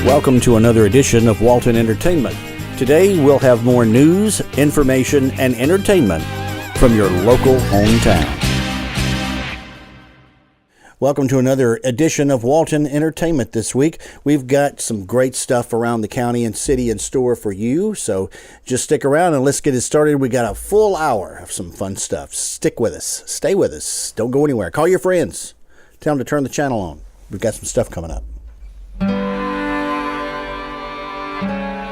Welcome to another edition of Walton Entertainment. Today we'll have more news, information, and entertainment from your local hometown. Welcome to another edition of Walton Entertainment this week. We've got some great stuff around the county and city in store for you, so just stick around and let's get it started. We got a full hour of some fun stuff. Stick with us. Stay with us. Don't go anywhere. Call your friends. Tell them to turn the channel on. We've got some stuff coming up.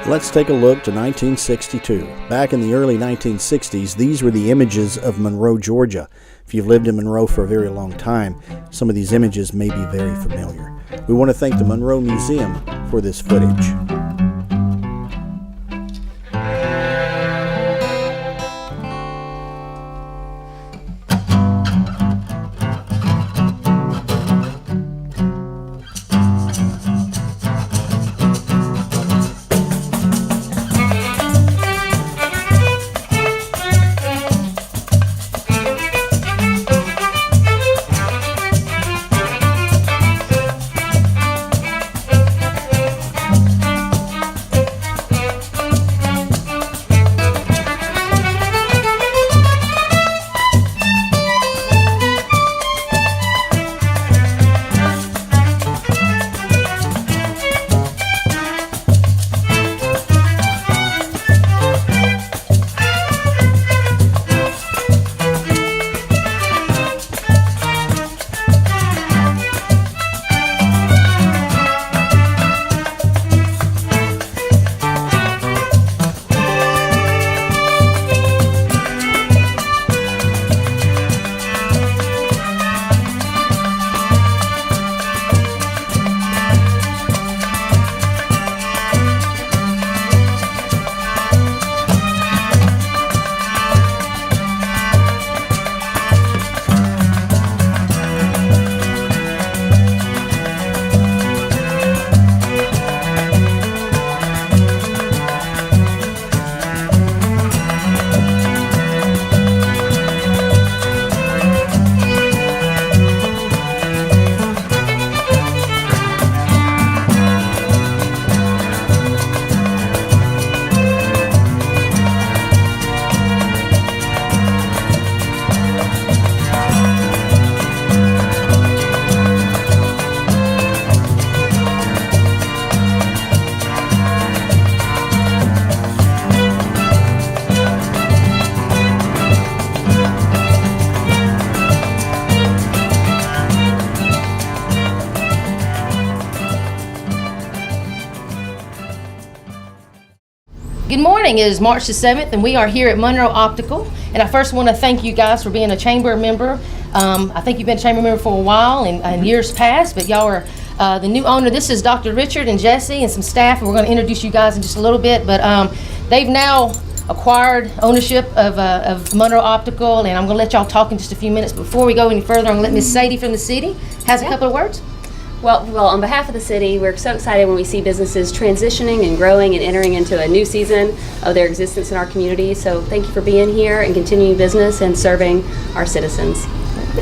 Let's take a look to 1962. Back in the early 1960s, these were the images of Monroe, Georgia. If you've lived in Monroe for a very long time, some of these images may be very familiar. We want to thank the Monroe Museum for this footage. Good morning. It is March the 7th, and we are here at Monroe Optical. And I first want to thank you guys for being a chamber member. I think you've been a chamber member for a while and years past, but y'all are the new owner. This is Dr. Richard and Jesse and some staff, and we're going to introduce you guys in just a little bit. But they've now acquired ownership of Monroe Optical, and I'm going to let y'all talk in just a few minutes. Before we go any further, I'm going to let Miss Sadie from the city has a couple of words. Well, on behalf of the city, we're so excited when we see businesses transitioning and growing and entering into a new season of their existence in our community. So thank you for being here and continuing business and serving our citizens.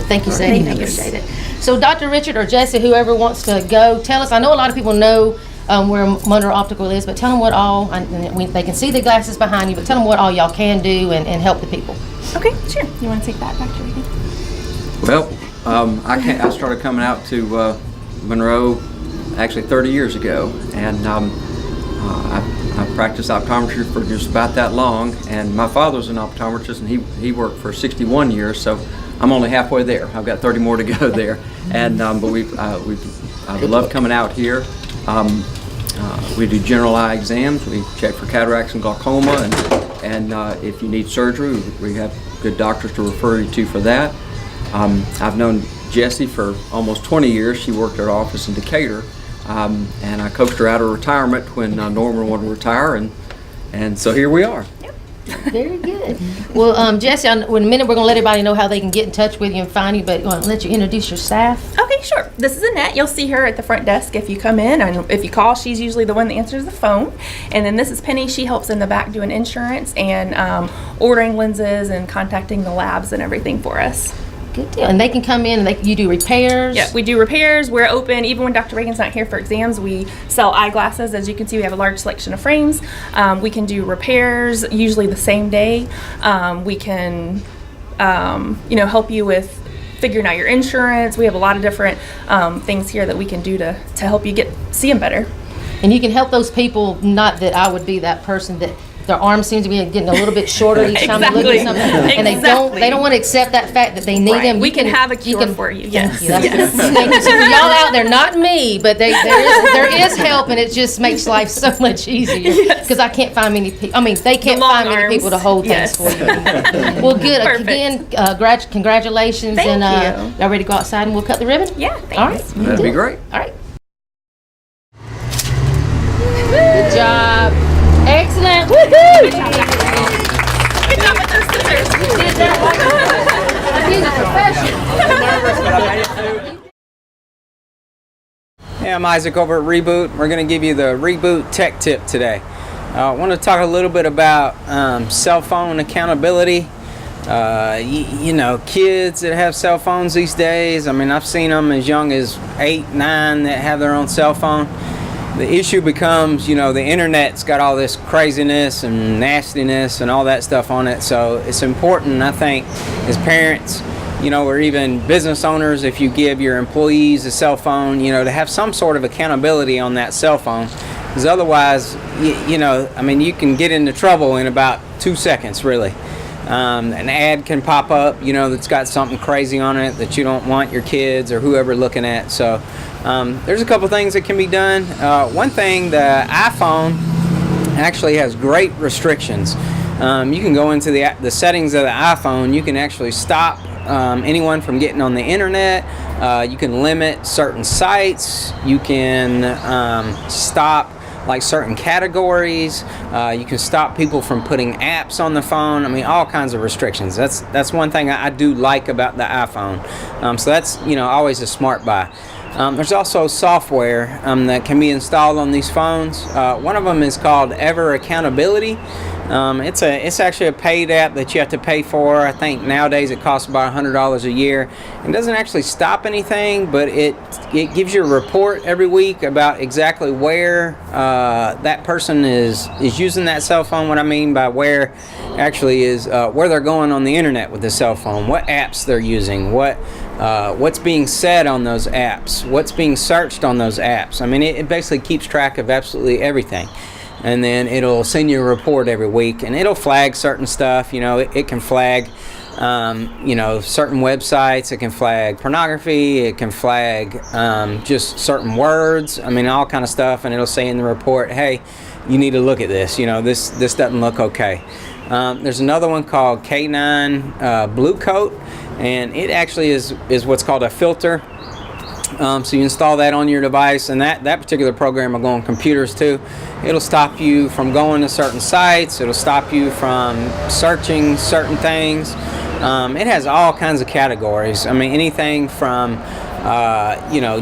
Thank you, Sadie. I appreciate it. So Dr. Richard or Jesse, whoever wants to go, tell us. I know a lot of people know where Monroe Optical is, but tell them what all, they can see the glasses behind you, but tell them what all y'all can do and help the people. Okay, sure. You want to take that, Dr. Regan? Well, I started coming out to Monroe actually 30 years ago, and I practiced optometry for just about that long, and my father was an optometrist, and he worked for 61 years, so I'm only halfway there. I've got 30 more to go there, and but I love coming out here. We do general eye exams. We check for cataracts and glaucoma, and if you need surgery, we have good doctors to refer you to for that. I've known Jessie for almost 20 years. She worked at our office in Decatur, and I coaxed her out of retirement when Norman wanted to retire, and so here we are. Yep. Very good. Well, Jesse, in a minute we're going to let everybody know how they can get in touch with you and find you, but I'm going to let you introduce your staff. Okay, sure. This is Annette. You'll see her at the front desk if you come in, and if you call, she's usually the one that answers the phone. And then this is Penny. She helps in the back doing insurance and ordering lenses and contacting the labs and everything for us. Good deal. And they can come in and you do repairs? Yeah, we do repairs. We're open even when Dr. Reagan's not here for exams. We sell eyeglasses. As you can see, we have a large selection of frames. We can do repairs usually the same day. We can, help you with figuring out your insurance. We have a lot of different things here that we can do to help you see them better. And you can help those people, not that I would be that person that their arms seem to be getting a little bit shorter each time they look at something, and they don't want to accept that fact that they need them. We can have a cure for you. Yes. Thank you. Thank you. So for y'all out there, not me, but there is help, and it just makes life so much easier because I can't find many people. I mean, they can't find many people to hold things for you. Well, good. Perfect. Again, congratulations, Thank and you. y'all ready to go outside and we'll cut the ribbon? Yeah. Thanks. All right. That'd be great. All right. Good job. Excellent. Woohoo! Good job with those scissors. You did that like he's a professional. Hey, I'm Isaac over at Reboot. We're going to give you the Reboot Tech Tip today. I want to talk a little bit about cell phone accountability. Kids that have cell phones these days, I mean, I've seen them as young as 8, 9 that have their own cell phone. The issue becomes, the internet's got all this craziness and nastiness and all that stuff on it. So it's important, I think, as parents, or even business owners, if you give your employees a cell phone, to have some sort of accountability on that cell phone. Because otherwise, you can get into trouble in about 2 seconds, really. An ad can pop up, that's got something crazy on it that you don't want your kids or whoever looking at. So there's a couple things that can be done. One thing, the iPhone actually has great restrictions. You can go into the settings of the iPhone. You can actually stop anyone from getting on the internet. You can limit certain sites. You can stop like certain categories. You can stop people from putting apps on the phone. I mean, all kinds of restrictions. That's one thing I do like about the iPhone. So that's always a smart buy. There's also software that can be installed on these phones. One of them is called Ever Accountability. It's actually a paid app that you have to pay for. I think nowadays it costs about $100 a year. It doesn't actually stop anything, but it gives you a report every week about exactly where that person is using that cell phone. What I mean by where actually is where they're going on the internet with the cell phone, what apps they're using, what's being said on those apps, what's being searched on those apps. I mean, it basically keeps track of absolutely everything. And then it'll send you a report every week, and it'll flag certain stuff. It can flag, certain websites. It can flag pornography. It can flag just certain words. I mean, all kind of stuff. And it'll say in the report, hey, you need to look at this. This doesn't look okay. There's another one called K9 Blue Coat, and it actually is what's called a filter. So you install that on your device, and that particular program will go on computers too. It'll stop you from going to certain sites. It'll stop you from searching certain things. It has all kinds of categories. I mean, anything from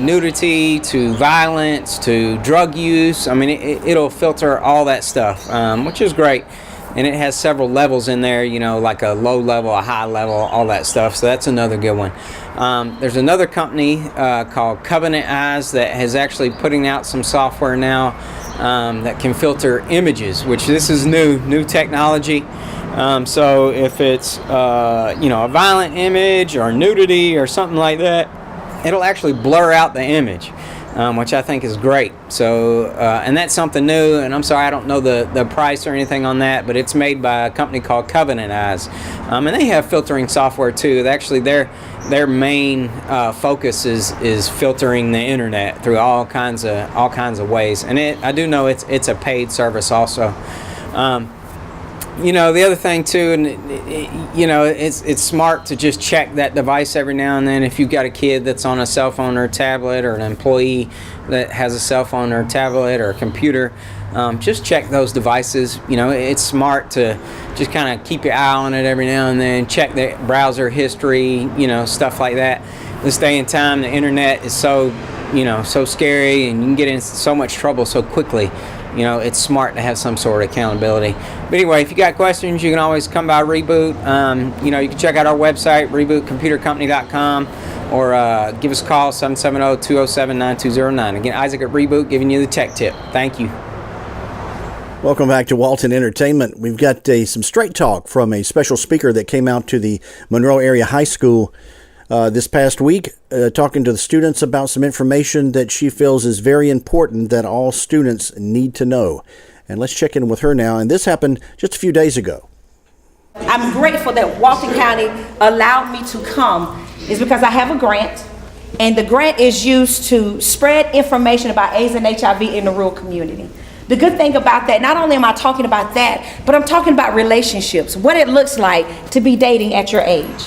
nudity to violence to drug use. I mean, it'll filter all that stuff, which is great. And it has several levels in there, like a low level, a high level, all that stuff. So that's another good one. There's another company called Covenant Eyes that has actually putting out some software now that can filter images, which this is new technology. So if it's a violent image or nudity or something like that, it'll actually blur out the image. Which I think is great. So, and that's something new, and I'm sorry I don't know the price or anything on that, but it's made by a company called Covenant Eyes. And they have filtering software too. Actually, their main focus is filtering the internet through all kinds of ways. And I do know it's a paid service also. The other thing too, and it's smart to just check that device every now and then. If you've got a kid that's on a cell phone or a tablet, or an employee that has a cell phone or a tablet or a computer, just check those devices. It's smart to just kind of keep your eye on it every now and then. Check the browser history, stuff like that. This day and time, the internet is so scary, and you can get in so much trouble so quickly. you know, it's smart to have some sort of accountability. But anyway, if you got questions, you can always come by Reboot. You know, you can check out our website, rebootcomputercompany.com, or give us a call, 770-207-9209. Again, Isaac at Reboot giving you the tech tip. Thank you. Welcome back to Walton Entertainment. We've got some straight talk from a special speaker that came out to the Monroe Area High School this past week, talking to the students about some information that she feels is very important that all students need to know. And let's check in with her now. And this happened just a few days ago. I'm grateful that Walton County allowed me to come is because I have a grant, and the grant is used to spread information about AIDS and HIV in the rural community. The good thing about that, not only am I talking about that, but I'm talking about relationships, what it looks like to be dating at your age,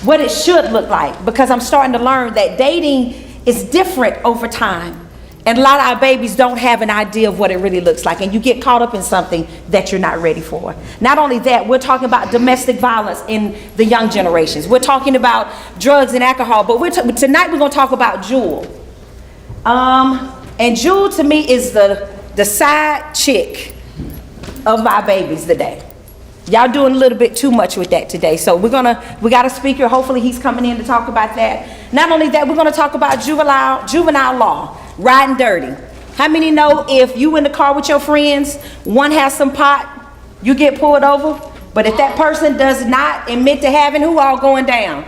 what it should look like, because I'm starting to learn that dating is different over time. And a lot of our babies don't have an idea of what it really looks like, and you get caught up in something that you're not ready for. Not only that, we're talking about domestic violence in the young generations. We're talking about drugs and alcohol, but tonight we're going to talk about Jewel. And Jewel to me is the side chick of my babies today. Y'all doing a little bit too much with that today. So we got a speaker. Hopefully he's coming in to talk about that. Not only that, we're going to talk about juvenile law, riding dirty. How many know if you in the car with your friends, one has some pot, you get pulled over? But if that person does not admit to having, who all going down?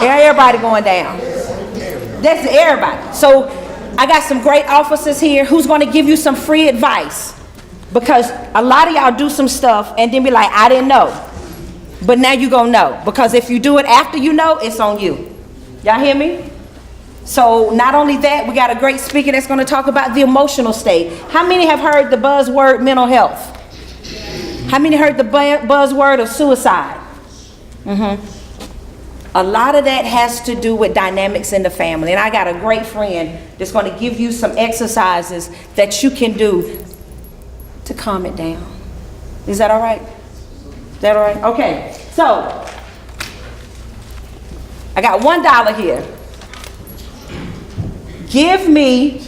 Everybody going down. That's everybody. So I got some great officers here who's going to give you some free advice. Because a lot of y'all do some stuff and then be like, I didn't know. But now you gonna know. Because if you do it after you know, it's on you. Y'all hear me? So not only that, we got a great speaker that's gonna talk about the emotional state. How many have heard the buzzword mental health? How many heard the buzzword of suicide? A lot of that has to do with dynamics in the family. And I got a great friend that's gonna give you some exercises that you can do to calm it down. Is that all right? Is that all right? Okay, so I got $1 here. Give me,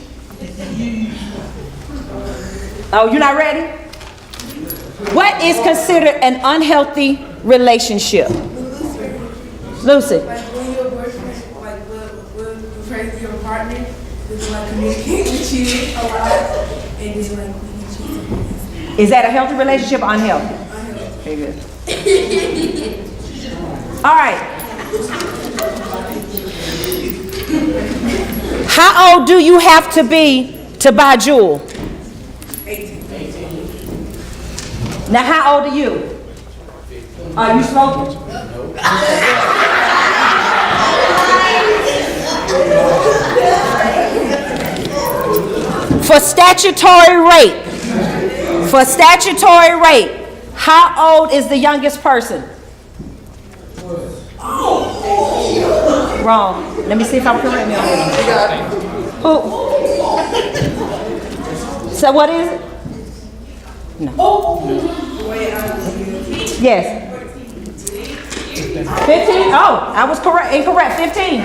oh, you're not ready? What is considered an unhealthy relationship? Lucy. Like when your boyfriend, like with friends with your partner, just like communicate with you a lot, and just like is that a healthy relationship or unhealthy? Very good. All right. How old do you have to be to buy Jewel? 18. Now, how old are you? Are you smoking? For statutory rape, how old is the youngest person? Wrong. Let me see if I'm correct. Who? So what is it? No. Yes. 15? Oh, I was correct. Incorrect. 15.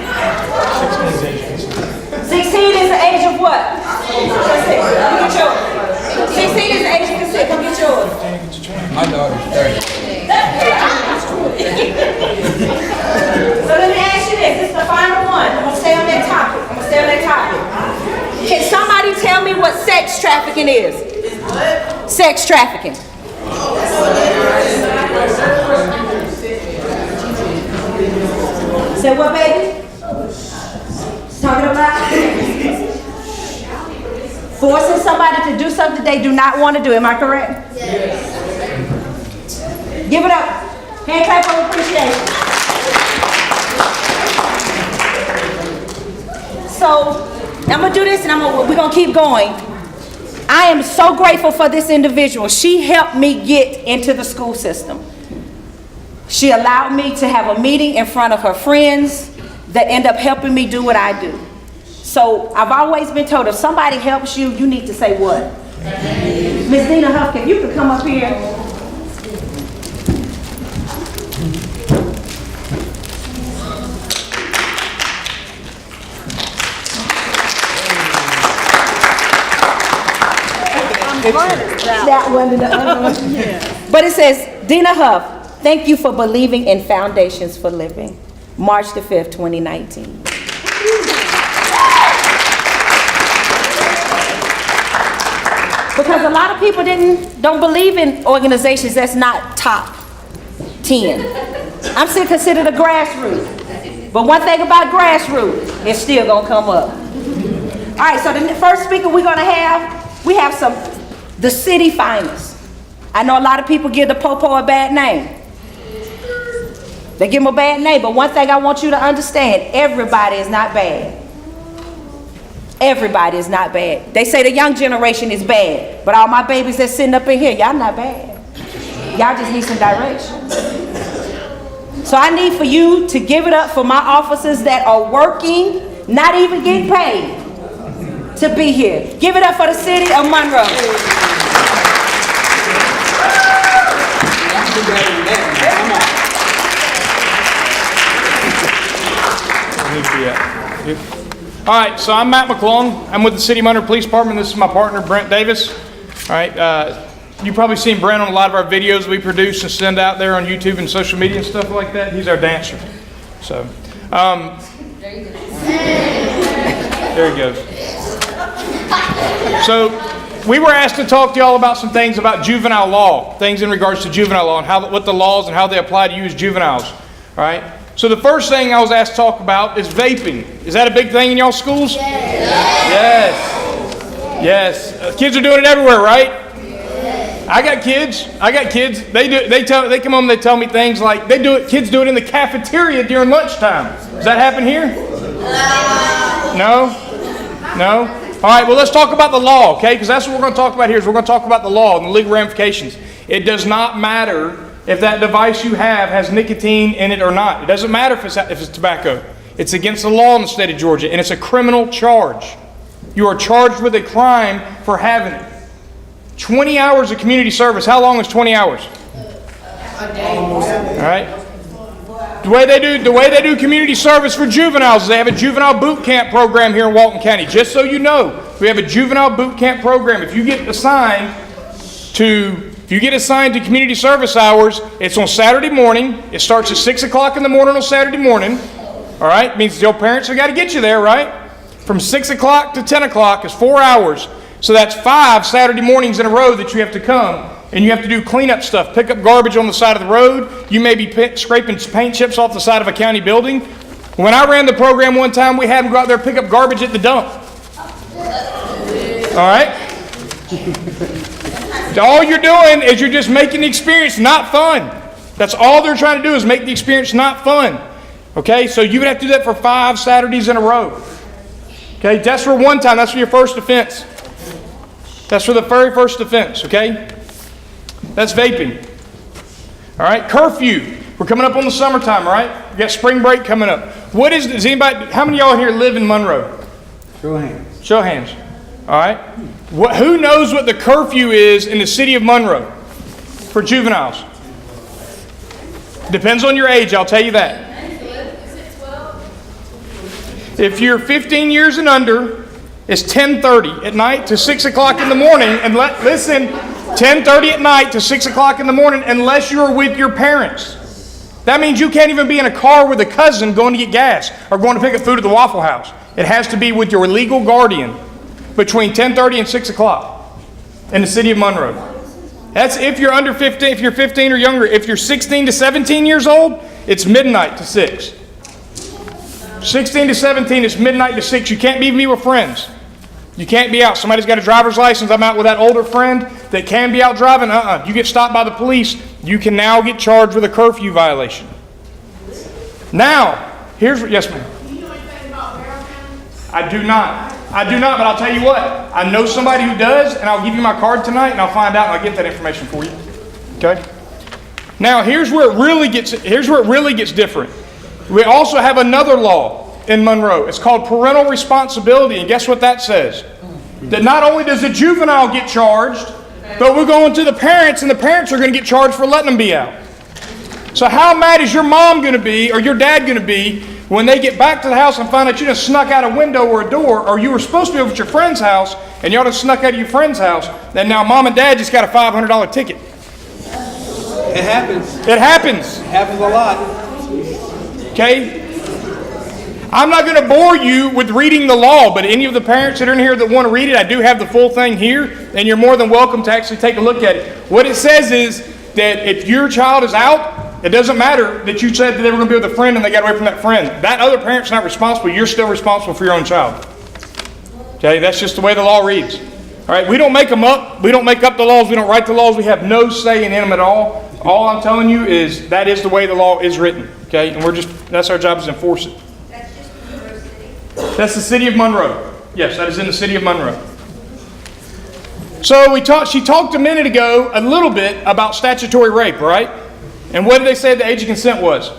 16 is the age of what? 16 is the age you can sit. Come get yours. My daughter's 30. So let me ask you this. This is the final one. I'm going to stay on that topic. Can somebody tell me what sex trafficking is? Sex trafficking. Say what, baby? Talking about forcing somebody to do something they do not want to do. Am I correct? Yes. Give it up. Hand clap for appreciation. So I'm gonna do this, and we're gonna keep going. I am so grateful for this individual. She helped me get into the school system. She allowed me to have a meeting in front of her friends that end up helping me do what I do. So I've always been told if somebody helps you, you need to say what? Ms. Dina Huffkin, you can come up here. That one and the other one. But it says, Dina Huff, thank you for believing in Foundations for Living. March the 5th, 2019. Because a lot of people don't believe in organizations that's not top 10. I'm still considered a grassroots. But one thing about grassroots, it's still gonna come up. All right, so the first speaker we have the city finest. I know a lot of people give the Popo a bad name. They give him a bad name, but one thing I want you to understand, everybody is not bad. Everybody is not bad. They say the young generation is bad, but all my babies that's sitting up in here, y'all not bad. Y'all just need some direction. So I need for you to give it up for my officers that are working, not even getting paid to be here. Give it up for the city of Monroe. All right, so I'm Matt McClung. I'm with the City of Monroe Police Department. This is my partner, Brent Davis. All right, you've probably seen Brent on a lot of our videos we produce and send out there on YouTube and social media and stuff like that. He's our dancer. So, there he goes. So, we were asked to talk to y'all about some things about juvenile law, things in regards to juvenile law and what the laws and how they apply to you as juveniles. All right. So the first thing I was asked to talk about is vaping. Is that a big thing in y'all's schools? Yes. Yes. Kids are doing it everywhere, right? Yes. I got kids. They come home and they tell me things like kids do it in the cafeteria during lunchtime. Does that happen here? No? All right, well, let's talk about the law, okay? Because that's what we're going to talk about here is we're going to talk about the law and the legal ramifications. It does not matter if that device you have has nicotine in it or not. It doesn't matter if it's tobacco. It's against the law in the state of Georgia, and it's a criminal charge. You are charged with a crime for having it. 20 hours of community service. How long is 20 hours? A day. All right. The way they do community service for juveniles is they have a juvenile boot camp program here in Walton County. Just so you know, we have a juvenile boot camp program. If you get assigned to community service hours, it's on Saturday morning. It starts at 6 o'clock in the morning on Saturday morning. All right? It means your parents have got to get you there, right? From 6 o'clock to 10 o'clock is 4 hours. So that's 5 Saturday mornings in a row that you have to come. And you have to do cleanup stuff, pick up garbage on the side of the road. You may be scraping paint chips off the side of a county building. When I ran the program one time, we had them go out there and pick up garbage at the dump. All right? All you're doing is you're just making the experience not fun. That's all they're trying to do is make the experience not fun. Okay, so you would have to do that for 5 Saturdays in a row. Okay, that's for one time. That's for your first offense. That's for the very first offense, okay? That's vaping. All right, curfew. We're coming up on the summertime, right? We got spring break coming up. How many of y'all here live in Monroe? Show of hands. Show of hands. All right. Who knows what the curfew is in the city of Monroe for juveniles? Depends on your age, I'll tell you that. If you're 15 years and under, it's 10:30 at night to 6 o'clock in the morning. And listen, 10:30 at night to 6 o'clock in the morning unless you're with your parents. That means you can't even be in a car with a cousin going to get gas or going to pick up food at the Waffle House. It has to be with your legal guardian between 10:30 and 6 o'clock in the city of Monroe. That's if you're under 15, if you're 15 or younger. If you're 16 to 17 years old, it's midnight to 6. 16 to 17, it's midnight to 6. You can't be with friends. You can't be out. Somebody's got a driver's license. I'm out with that older friend that can be out driving. You get stopped by the police, you can now get charged with a curfew violation. Now, yes, ma'am. Do you know anything about Barrow County? I do not, but I'll tell you what. I know somebody who does, and I'll give you my card tonight, and I'll find out, and I'll get that information for you. Okay? Now, here's where it really gets different. We also have another law in Monroe. It's called parental responsibility, and guess what that says? That not only does the juvenile get charged, but we're going to the parents, and the parents are going to get charged for letting them be out. So how mad is your mom going to be, or your dad going to be, When they get back to the house and find out you just snuck out a window or a door, or you were supposed to be over at your friend's house and y'all just snuck out of your friend's house, then now mom and dad just got a $500 ticket. It happens. It happens. It happens a lot. Okay? I'm not going to bore you with reading the law, but any of the parents that are in here that want to read it, I do have the full thing here, and you're more than welcome to actually take a look at it. What it says is that if your child is out, it doesn't matter that you said that they were going to be with a friend and they got away from that friend. That other parent's not responsible. You're still responsible for your own child. Okay, that's just the way the law reads. All right, we don't make them up. We don't make up the laws. We don't write the laws. We have no say in them at all. All I'm telling you is that is the way the law is written. Okay, and that's our job is to enforce it. That's the city of Monroe. Yes, that is in the city of Monroe. So she talked a minute ago a little bit about statutory rape, right? And what did they say the age of consent was?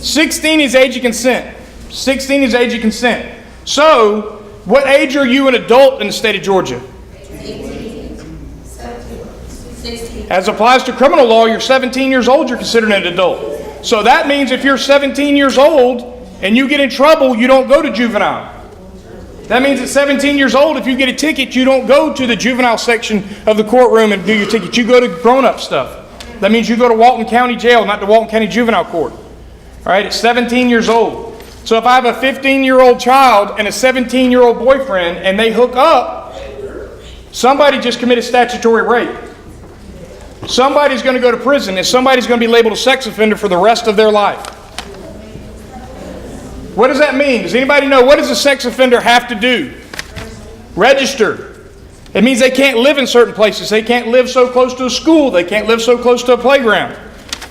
16 is age of consent. 16 is age of consent. So, what age are you an adult in the state of Georgia? 16. As applies to criminal law, you're 17 years old, you're considered an adult. So that means if you're 17 years old and you get in trouble, you don't go to juvenile. That means at 17 years old, if you get a ticket, you don't go to the juvenile section of the courtroom and do your ticket. You go to grown-up stuff. That means you go to Walton County Jail, not to Walton County Juvenile Court. All right, at 17 years old. So if I have a 15-year-old child and a 17-year-old boyfriend and they hook up, somebody just committed statutory rape. Somebody's going to go to prison and somebody's going to be labeled a sex offender for the rest of their life. What does that mean? Does anybody know what does a sex offender have to do? Register. It means they can't live in certain places. They can't live so close to a school. They can't live so close to a playground.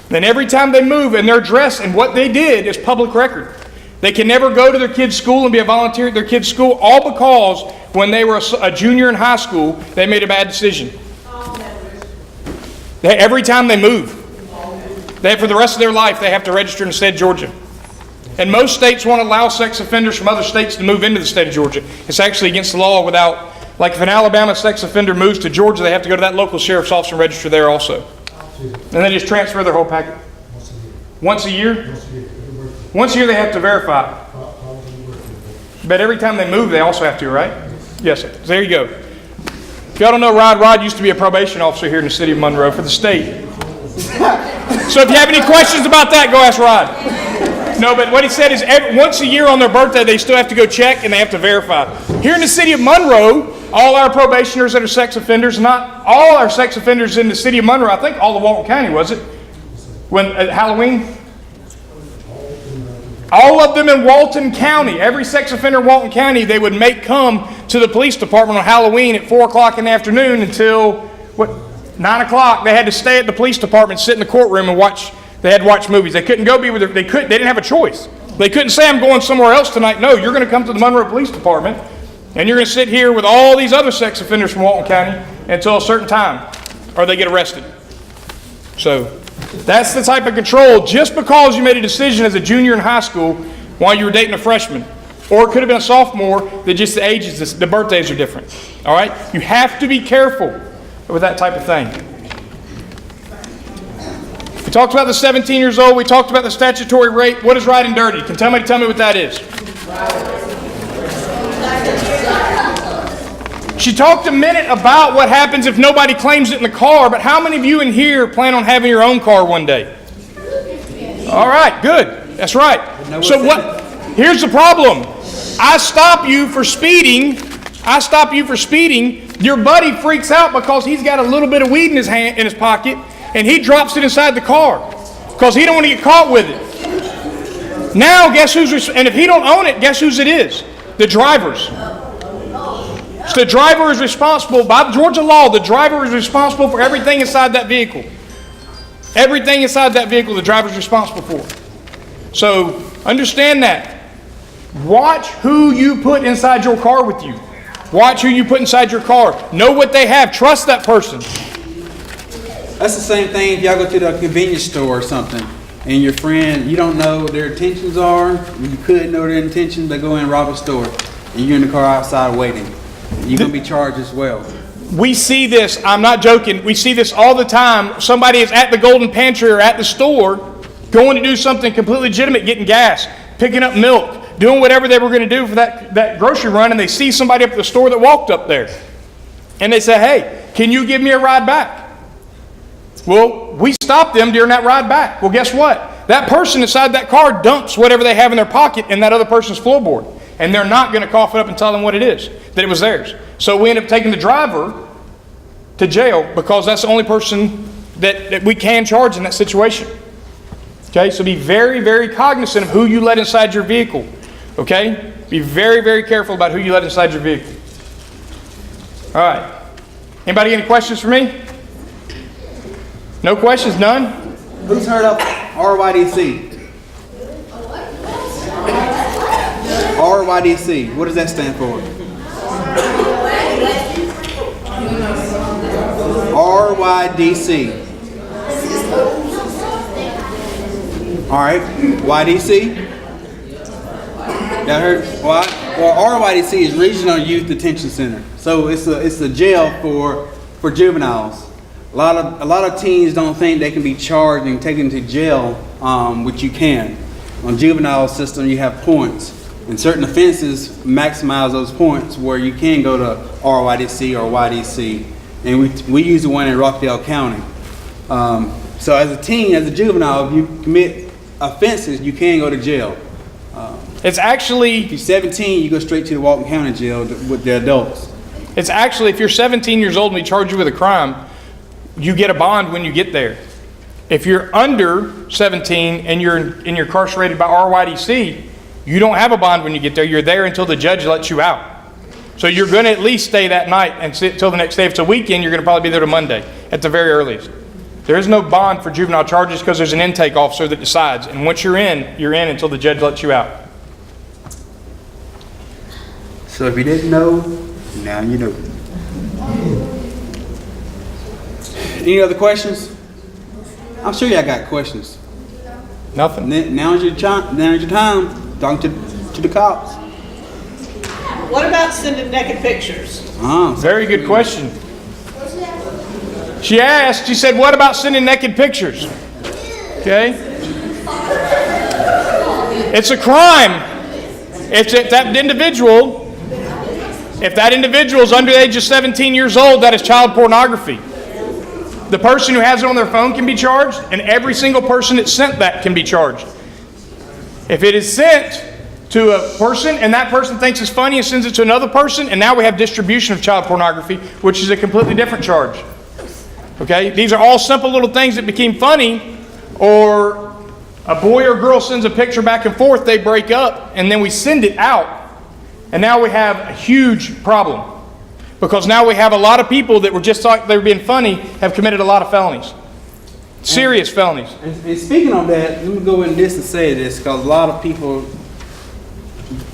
Then every time they move and their dress and what they did is public record. They can never go to their kid's school and be a volunteer at their kid's school, all because when they were a junior in high school, they made a bad decision. Every time they move, for the rest of their life, they have to register in the state of Georgia. And most states won't allow sex offenders from other states to move into the state of Georgia. It's actually against the law without... Like if an Alabama sex offender moves to Georgia, they have to go to that local sheriff's office and register there also. And they just transfer their whole packet. Once a year? Once a year they have to verify. But every time they move, they also have to, right? Yes, sir. So there you go. If y'all don't know Rod used to be a probation officer here in the city of Monroe for the state. So if you have any questions about that, go ask Rod. No, but what he said is once a year on their birthday, they still have to go check and they have to verify. Here in the city of Monroe, all our probationers that are sex offenders, not all our sex offenders in the city of Monroe, I think all of Walton County, was it? When at Halloween? All of them in Walton County. Every sex offender in Walton County, they would make come to the police department on Halloween at 4 o'clock in the afternoon until, 9 o'clock. They had to stay at the police department, sit in the courtroom and watch. They had to watch movies. They couldn't go be with they didn't have a choice. They couldn't say, I'm going somewhere else tonight. No, you're going to come to the Monroe Police Department and you're going to sit here with all these other sex offenders from Walton County until a certain time or they get arrested. So that's the type of control. Just because you made a decision as a junior in high school while you were dating a freshman, or it could have been a sophomore, that just the ages, the birthdays are different. All right? You have to be careful with that type of thing. We talked about the 17 years old. We talked about the statutory rape. What is right and dirty? Can tell me what that is? She talked a minute about what happens if nobody claims it in the car, but how many of you in here plan on having your own car one day? All right, good. That's right. So what? Here's the problem. I stop you for speeding. Your buddy freaks out because he's got a little bit of weed in his pocket, and he drops it inside the car because he don't want to get caught with it. Now, guess who's and if he don't own it, guess whose it is? The driver's. So the driver is responsible by Georgia law. The driver is responsible for everything inside that vehicle. Everything inside that vehicle, the driver is responsible for. So understand that. Watch who you put inside your car with you. Watch who you put inside your car. Know what they have. Trust that person. That's the same thing if y'all go to the convenience store or something and your friend, you don't know what their intentions are. You couldn't know their intentions. They go in and rob a store and you're in the car outside waiting. You're going to be charged as well. We see this. I'm not joking. We see this all the time. Somebody is at the Golden Pantry or at the store going to do something completely legitimate, getting gas, picking up milk, doing whatever they were going to do for that grocery run, and they see somebody up at the store that walked up there. And they say, hey, can you give me a ride back? Well, we stopped them during that ride back. Well, guess what? That person inside that car dumps whatever they have in their pocket in that other person's floorboard. And they're not going to cough it up and tell them what it is, that it was theirs. So we end up taking the driver to jail because that's the only person that we can charge in that situation. Okay, so be very, very cognizant of who you let inside your vehicle. Okay? Be very, very careful about who you let inside your vehicle. All right. Anybody got any questions for me? No questions? None? Who's heard of RYDC? RYDC. What does that stand for? RYDC. All right. YDC. Y'all heard what? Well, RYDC is Regional Youth Detention Center. So it's a jail for juveniles. A lot of teens don't think they can be charged and taken to jail, which you can. On juvenile system, you have points, and certain offenses maximize those points where you can go to RYDC or YDC, and we use the one in Rockdale County. So as a teen, as a juvenile, if you commit offenses, you can go to jail. It's actually, if you're 17, you go straight to the Walton County Jail with the adults. It's actually, if you're 17 years old and we charge you with a crime, you get a bond when you get there. If you're under 17 and you're incarcerated by RYDC, you don't have a bond when you get there. You're there until the judge lets you out. So you're going to at least stay that night and sit until the next day. If it's a weekend, you're going to probably be there till Monday at the very earliest. There is no bond for juvenile charges because there's an intake officer that decides. And once you're in until the judge lets you out. So if you didn't know, now you know. Any other questions? I'm sure y'all got questions. Nothing. Now's your time talking to the cops. What about sending naked pictures? Very good question. She asked, she said, what about sending naked pictures? Okay. It's a crime. If that individual is under the age of 17 years old, that is child pornography. The person who has it on their phone can be charged, and every single person that sent that can be charged. If it is sent to a person and that person thinks it's funny and sends it to another person, and now we have distribution of child pornography, which is a completely different charge. Okay? These are all simple little things that became funny, or a boy or girl sends a picture back and forth, they break up, and then we send it out, and now we have a huge problem. Because now we have a lot of people that were just thought they were being funny have committed a lot of felonies. Serious felonies. And speaking on that, let me go in this and say this, because a lot of people,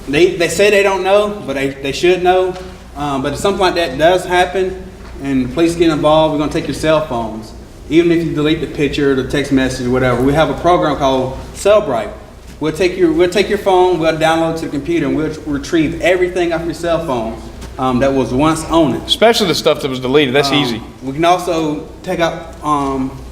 they say they don't know, but they should know. But if something like that does happen and the police get involved, we're going to take your cell phones. Even if you delete the picture, the text message, or whatever. We have a program called Cellbrite. We'll take your phone, we'll download it to the computer, and we'll retrieve everything off your cell phone that was once on it. Especially the stuff that was deleted. That's easy. We can also take out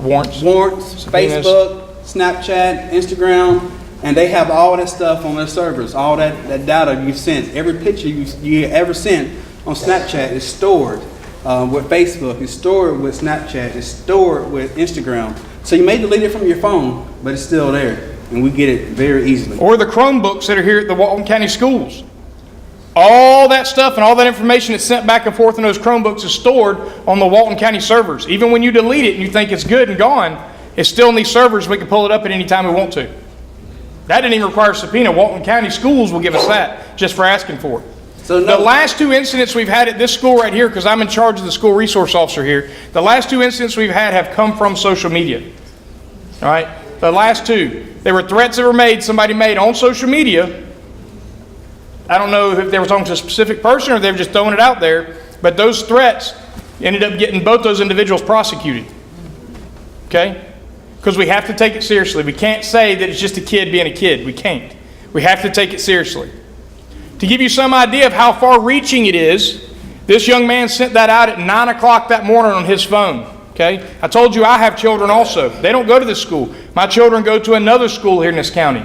warrants, subpoenas. Facebook, Snapchat, Instagram, and they have all that stuff on their servers. All that data you've sent, every picture you ever sent on Snapchat is stored with Facebook. It's stored with Snapchat. It's stored with Instagram. So you may delete it from your phone, but it's still there, and we get it very easily. Or the Chromebooks that are here at the Walton County schools. All that stuff and all that information that's sent back and forth in those Chromebooks is stored on the Walton County servers. Even when you delete it and you think it's good and gone, it's still in these servers. We can pull it up at any time we want to. That didn't even require a subpoena. Walton County schools will give us that just for asking for it. So the last two incidents we've had at this school right here, because I'm in charge of the school resource officer here, the last two incidents we've had have come from social media. All right? The last two. They were threats that were made, somebody made on social media. I don't know if they were talking to a specific person or they were just throwing it out there, but those threats ended up getting both those individuals prosecuted. Okay? Because we have to take it seriously. We can't say that it's just a kid being a kid. We can't. We have to take it seriously. To give you some idea of how far-reaching it is, this young man sent that out at 9 o'clock that morning on his phone. okay? I told you I have children also. They don't go to this school. My children go to another school here in this county.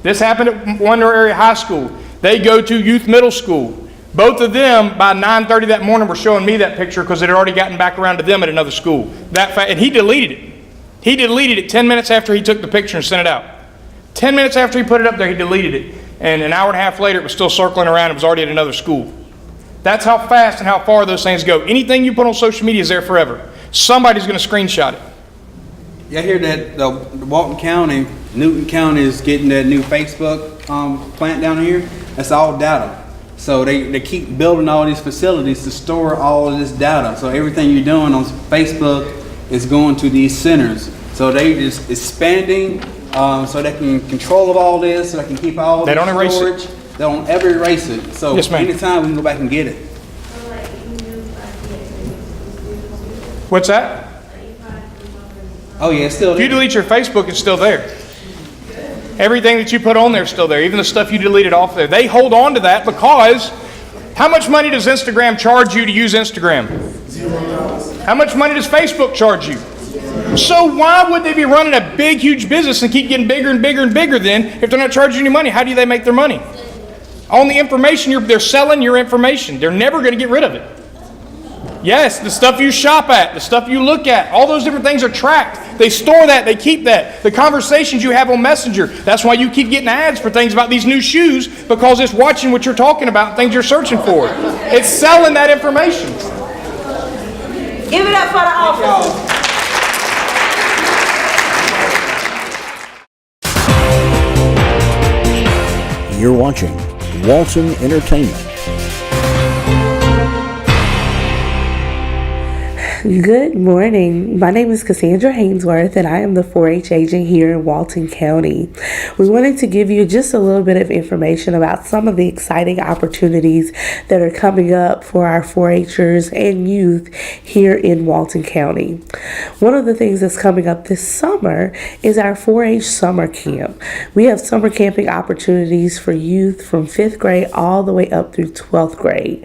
This happened at Monroe Area High School. They go to Youth Middle School. Both of them, by 9:30 that morning, were showing me that picture because it had already gotten back around to them at another school. And he deleted it. He deleted it 10 minutes after he took the picture and sent it out. 10 minutes after he put it up there, he deleted it. And an hour and a half later, it was still circling around. It was already at another school. That's how fast and how far those things go. Anything you put on social media is there forever. Somebody's going to screenshot it. Yeah, I hear that the Walton County, Newton County is getting that new Facebook plant down here. That's all data. So they keep building all these facilities to store all of this data. So everything you're doing on Facebook is going to these centers. So they just expanding so they can control of all this, so they can keep all They the don't erase storage. it. They don't ever erase it. So Yes, ma'am. anytime we can go back and get it. What's that? Oh yeah, it's still If you there. delete your Facebook, it's still there. Everything that you put on there is still there, even the stuff you deleted off there. They hold on to that because how much money does Instagram charge you to use Instagram? $0. How much money does Facebook charge you? So why would they be running a big, huge business and keep getting bigger and bigger and bigger then if they're not charging you money? How do they make their money? On the information, they're selling your information. They're never going to get rid of it. Yes, the stuff you shop at, the stuff you look at, all those different things are tracked. They store that, they keep that. The conversations you have on Messenger, that's why you keep getting ads for things about these new shoes, because it's watching what you're talking about and things you're searching for. It's selling that information. Give it up for the officers. You're watching Walton Entertainment. Good morning. My name is Cassandra Hainsworth, and I am the 4-H agent here in Walton County. We wanted to give you just a little bit of information about some of the exciting opportunities that are coming up for our 4-Hers and youth here in Walton County. One of the things that's coming up this summer is our 4-H summer camp. We have summer camping opportunities for youth from 5th grade all the way up through 12th grade.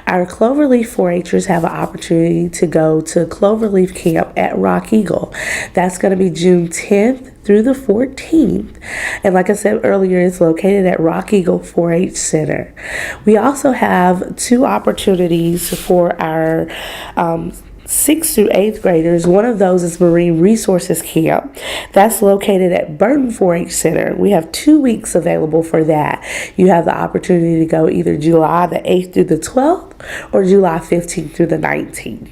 Our Cloverleaf 4-Hers have an opportunity to go to Cloverleaf Camp at Rock Eagle. That's going to be June 10th through the 14th. And like I said earlier, it's located at Rock Eagle 4-H Center. We also have 2 opportunities for our 6th through 8th graders. One of those is Marine Resources Camp. That's located at Burton 4-H Center. We have 2 weeks available for that. You have the opportunity to go either July the 8th through the 12th or July 15th through the 19th.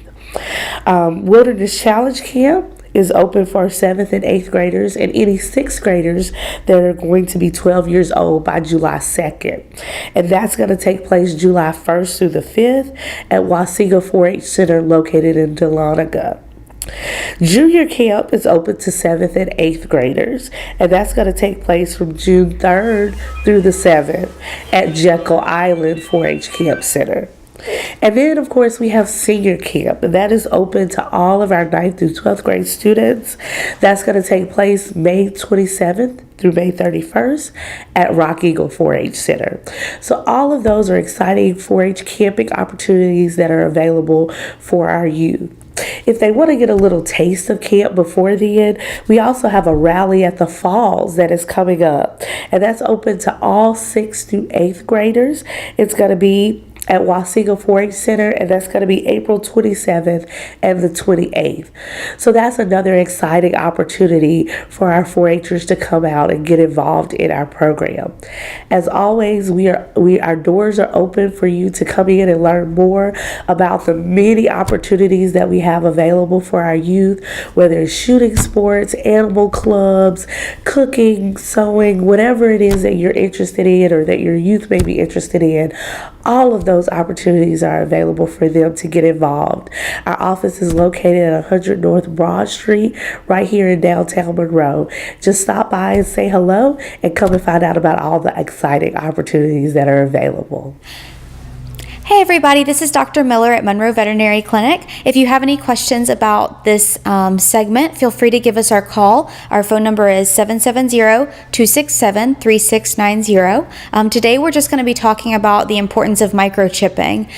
Wilderness Challenge Camp is open for 7th and 8th graders and any 6th graders that are going to be 12 years old by July 2nd. And that's going to take place July 1st through the 5th at Wauseega 4-H Center located in Dahlonega. Junior Camp is open to 7th and 8th graders, and that's going to take place from June 3rd through the 7th at Jekyll Island 4-H Camp Center. And then, of course, we have senior camp, and that is open to all of our 9th through 12th grade students. That's going to take place May 27th through May 31st at Rock Eagle 4-H Center. So all of those are exciting 4-H camping opportunities that are available for our youth. If they want to get a little taste of camp before the end, we also have a rally at the Falls that is coming up, and that's open to all 6th through 8th graders. It's going to be at Wauseega 4-H Center, and that's going to be April 27th and the 28th. So that's another exciting opportunity for our 4-Hers to come out and get involved in our program. As always, our doors are open for you to come in and learn more about the many opportunities that we have available for our youth, whether it's shooting sports, animal clubs, cooking, sewing, whatever it is that you're interested in or that your youth may be interested in. All of those opportunities are available for them to get involved. Our office is located at 100 North Broad Street, right here in downtown Monroe. Just stop by and say hello and come and find out about all the exciting opportunities that are available. Hey everybody, this is Dr. Miller at Monroe Veterinary Clinic. If you have any questions about this segment, feel free to give us our call. Our phone number is 770-267-3690. Today we're just going to be talking about the importance of microchipping.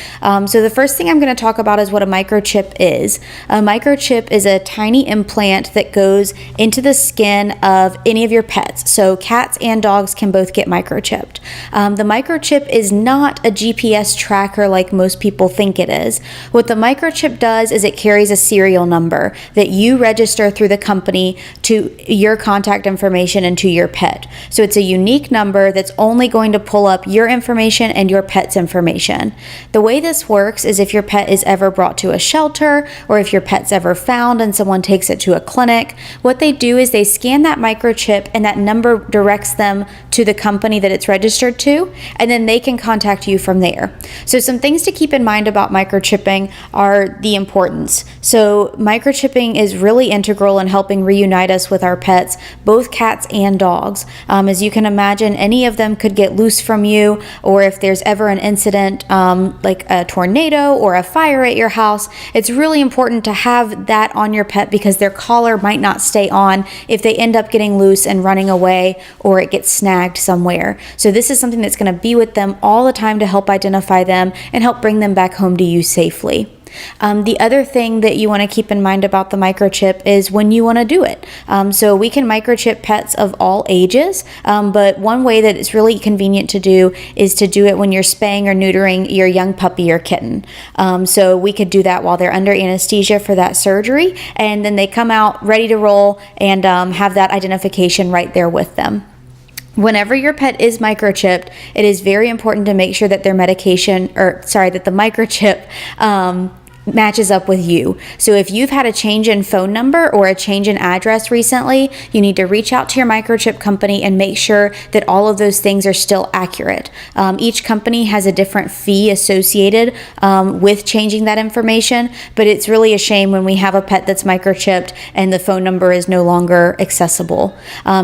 So the first thing I'm going to talk about is what a microchip is. A microchip is a tiny implant that goes into the skin of any of your pets. So cats and dogs can both get microchipped. The microchip is not a GPS tracker like most people think it is. What the microchip does is it carries a serial number that you register through the company to your contact information and to your pet. So it's a unique number that's only going to pull up your information and your pet's information. The way this works is if your pet is ever brought to a shelter or if your pet's ever found and someone takes it to a clinic, what they do is they scan that microchip and that number directs them to the company that it's registered to, and then they can contact you from there. So some things to keep in mind about microchipping are the importance. So microchipping is really integral in helping reunite us with our pets, both cats and dogs. As you can imagine, any of them could get loose from you, or if there's ever an incident like a tornado or a fire at your house, it's really important to have that on your pet because their collar might not stay on if they end up getting loose and running away or it gets snagged somewhere. So this is something that's going to be with them all the time to help identify them and help bring them back home to you safely. The other thing that you want to keep in mind about the microchip is when you want to do it. So we can microchip pets of all ages, but one way that it's really convenient to do is to do it when you're spaying or neutering your young puppy or kitten. So we could do that while they're under anesthesia for that surgery, and then they come out ready to roll and have that identification right there with them. Whenever your pet is microchipped, it is very important to make sure that their that the microchip matches up with you. So if you've had a change in phone number or a change in address recently, you need to reach out to your microchip company and make sure that all of those things are still accurate. Each company has a different fee associated with changing that information, but it's really a shame when we have a pet that's microchipped and the phone number is no longer accessible.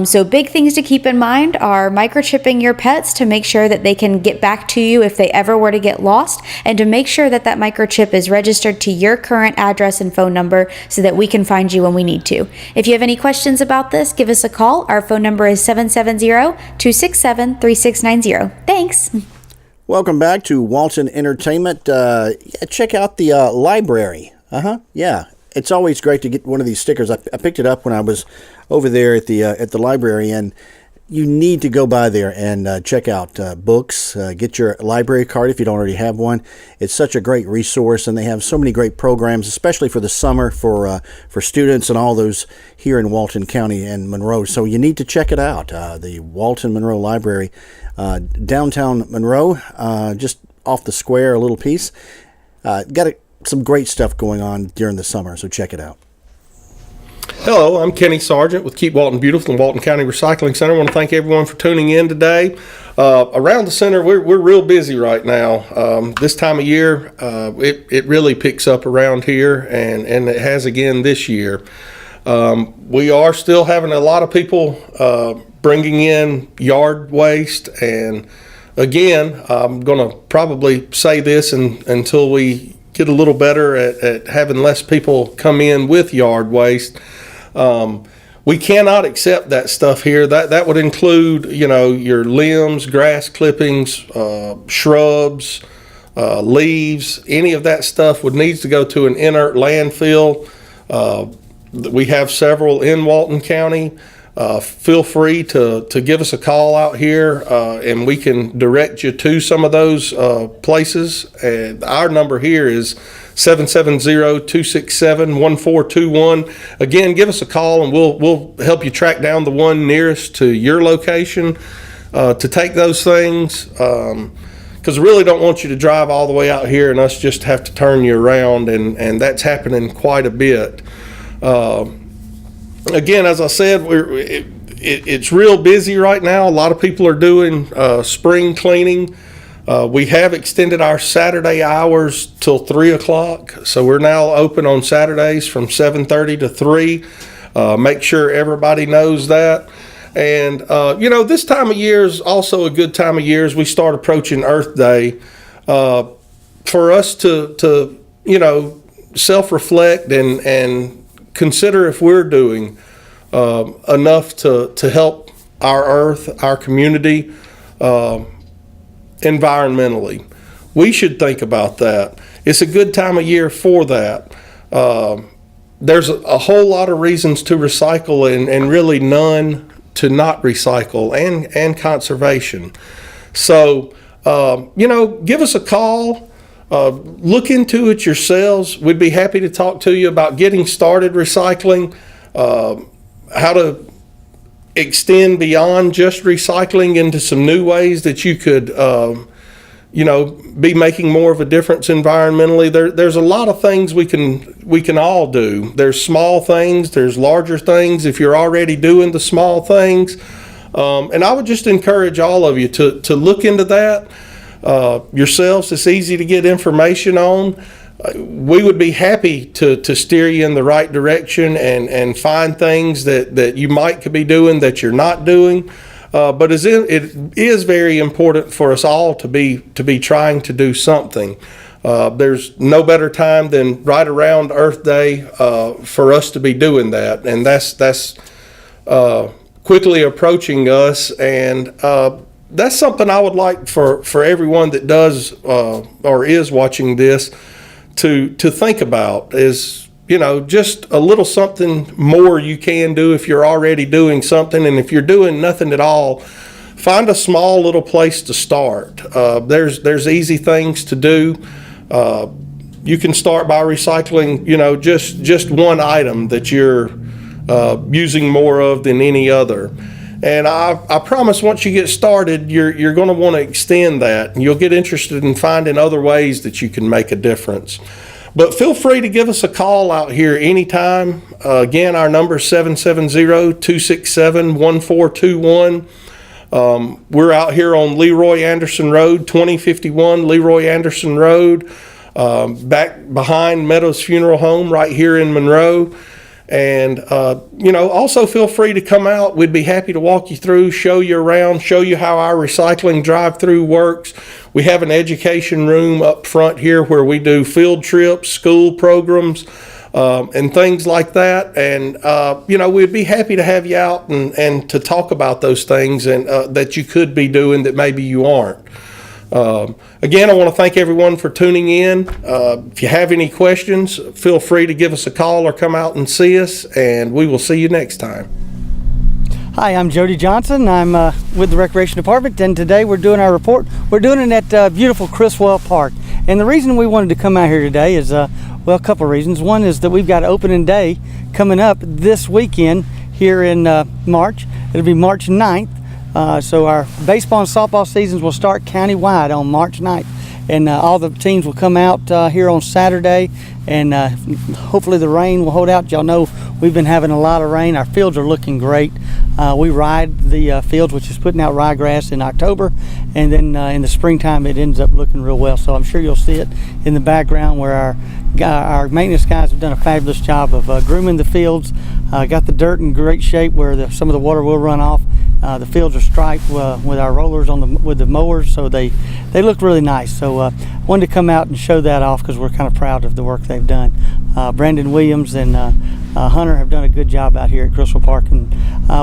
So big things to keep in mind are microchipping your pets to make sure that they can get back to you if they ever were to get lost, and to make sure that that microchip is registered to your current address and phone number so that we can find you when we need to. If you have any questions about this, give us a call. Our phone number is 770-267-3690. Thanks. Welcome back to Walton Entertainment. Check out the library. Yeah. It's always great to get one of these stickers. I picked it up when I was over there at the library, and you need to go by there and check out books. Get your library card if you don't already have one. It's such a great resource, and they have so many great programs, especially for the summer for students and all those here in Walton County and Monroe. So you need to check it out. The Walton Monroe Library, downtown Monroe, just off the square, a little piece. Got some great stuff going on during the summer, so check it out. Hello, I'm Kenny Sargent with Keep Walton Beautiful and Walton County Recycling Center. I want to thank everyone for tuning in today. Around the center, we're real busy right now. This time of year, it really picks up around here, and it has again this year. We are still having a lot of people bringing in yard waste, and again, I'm going to probably say this until we get a little better at having less people come in with yard waste. We cannot accept that stuff here. That would include, your limbs, grass clippings, shrubs, leaves. Any of that stuff needs to go to an inert landfill. We have several in Walton County. Feel free to give us a call out here, and we can direct you to some of those places. And our number here is 770-267-1421. Again, give us a call, and we'll help you track down the one nearest to your location to take those things. Because we really don't want you to drive all the way out here and us just have to turn you around, and that's happening quite a bit. Again, as I said, it's real busy right now. A lot of people are doing spring cleaning. We have extended our Saturday hours till 3 o'clock, so we're now open on Saturdays from 7:30 to 3. Make sure everybody knows that. And this time of year is also a good time of year as we start approaching Earth Day. for us to self-reflect and consider if we're doing enough to help our earth, our community, environmentally. We should think about that. It's a good time of year for that. There's a whole lot of reasons to recycle and really none to not recycle and conservation. So, give us a call. Look into it yourselves. We'd be happy to talk to you about getting started recycling, how to extend beyond just recycling into some new ways that you could, be making more of a difference environmentally. There's a lot of things we can all do. There's small things, there's larger things if you're already doing the small things. And I would just encourage all of you to look into that yourselves. It's easy to get information on. We would be happy to steer you in the right direction and find things that you might could be doing that you're not doing. But it is very important for us all to be trying to do something. There's no better time than right around Earth Day for us to be doing that, and that's quickly approaching us. And that's something I would like for everyone that does or is watching this to think about is, just a little something more you can do if you're already doing something. And if you're doing nothing at all, find a small little place to start. There's easy things to do. You can start by recycling, just one item that you're using more of than any other. And I promise once you get started, you're going to want to extend that, and you'll get interested in finding other ways that you can make a difference. But feel free to give us a call out here anytime. Again, our number is 770-267-1421. We're out here on Leroy Anderson Road, 2051 Leroy Anderson Road, back behind Meadows Funeral Home right here in Monroe. And, also feel free to come out. We'd be happy to walk you through, show you around, show you how our recycling drive-through works. We have an education room up front here where we do field trips, school programs, and things like that. And, we'd be happy to have you out and to talk about those things and that you could be doing that maybe you aren't. Again, I want to thank everyone for tuning in. If you have any questions, feel free to give us a call or come out and see us, and we will see you next time. Hi, I'm Jody Johnson. I'm with the Recreation Department, and today we're doing our report. We're doing it at beautiful Criswell Park. And the reason we wanted to come out here today is, a couple of reasons. One is that we've got opening day coming up this weekend here in March. It'll be March 9th. So our baseball and softball seasons will start countywide on March 9th. And all the teams will come out here on Saturday, and hopefully the rain will hold out. Y'all know we've been having a lot of rain. Our fields are looking great. We ride the fields, which is putting out ryegrass in October, and then in the springtime it ends up looking real well. So I'm sure you'll see it in the background where our maintenance guys have done a fabulous job of grooming the fields, got the dirt in great shape where some of the water will run off. The fields are striped with our rollers with the mowers, so they look really nice. So wanted to come out and show that off because we're kind of proud of the work they've done. Brandon Williams and Hunter have done a good job out here at Criswell Park, and